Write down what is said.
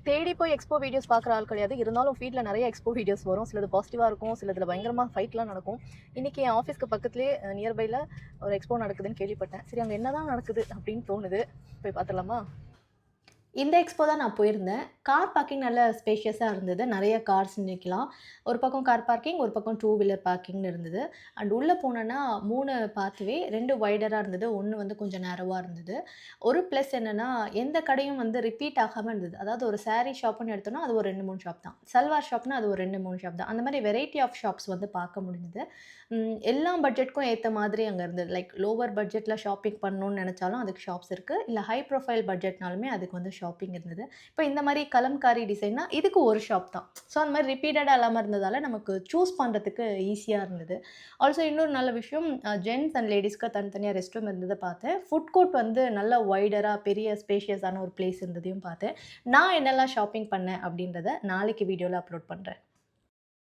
தேடி போய் expo videos பார்க்குற ஆள் கிடையாது. இருந்தாலும் ஃபீட்ல நெறைய எக்ஸ்போ வீடியோஸ் வரும். சிலது பாசிட்டிவா இருக்கும். சிலதுல பயங்கரமா ஃபைட்லாம் நடக்கும். இன்னைக்கு என் ஆஃபீஸ்க்கு பக்கத்திலேயே நியர்பைல ஒரு எக்ஸ்போ நடக்குதுன்னு கேள்விப்பட்டேன். சரி அங்க என்னதான் நடக்குது அப்படின்னு தோணுது. போய் பார்த்துடலாமா? இந்த எக்ஸ்போ தான் நான் போயிருந்தேன். கார் பார்க்கிங் நல்ல ஸ்பேஷியஸா இருந்தது. நெறைய கார்ஸ் நிக்கலாம். ஒரு பக்கம் கார் பார்க்கிங், ஒரு பக்கம் டூ வீலர் பார்க்கிங்ன்னு இருந்தது. அண்ட் உள்ள போனோன்னா 3 பாத்வே 2 வைடரா இருந்தது. 1 வந்து கொஞ்சம் நேரோவா இருந்தது. ஒரு ப்ளஸ் என்னன்னா, எந்த கடையும் வந்து ரிப்பீட் ஆகாம இருந்தது. அதாவது ஒரு சாரி ஷாப்ன்னு எடுத்தோம்னா, அது ஒரு 2, 3 ஷாப் தான். சல்வார் ஷாப்னா அது ஒரு 2, 3 ஷாப் தான். அந்த மாரி வெரைட்டி ஆஃப் ஷாப்ஸ் வந்து பார்க்க முடிஞ்சது. எல்லா பட்ஜெட்க்கும் ஏத்த மாதிரி அங்க இருந்தது. லைக் லோவர் பட்ஜெட்ல ஷாப்பிங் பண்ணணும்னு நெனச்சாலும் அதுக்கு ஷாப்ஸ் இருக்கு. இல்ல ஹை ப்ரொஃபைல் பட்ஜெட்னாலுமே அதுக்கு வந்து ஷாப்பிங் இருந்தது. இப்ப இந்த மாரி கலம்காரி டிசைன்னா இதுக்கு ஒரு ஷாப் தான். ஸோ அந்த மாரி ரிப்பீட்டடா இல்லாம இருந்ததால நமக்கு சூஸ் பண்றதுக்கு ஈஸியா இருந்தது. ஆல்சோ இன்னொரு நல்ல விஷயம் ஜென்ட்ஸ் அண்ட் லேடீஸ்க்கு தனித்தனியா ரெஸ்ட் ரூம் இருந்தத பார்த்தேன். ஃபுட் கோர்ட் வந்து நல்ல வைடரா பெரிய ஸ்பேஷியஸான ஒரு பிளேஸ் இருந்ததையும் பார்த்தேன். நான் என்னெல்லாம் ஷாப்பிங் பண்ணேன் அப்படின்றத நாளைக்கு வீடியோல அப்லோட் பண்றேன்.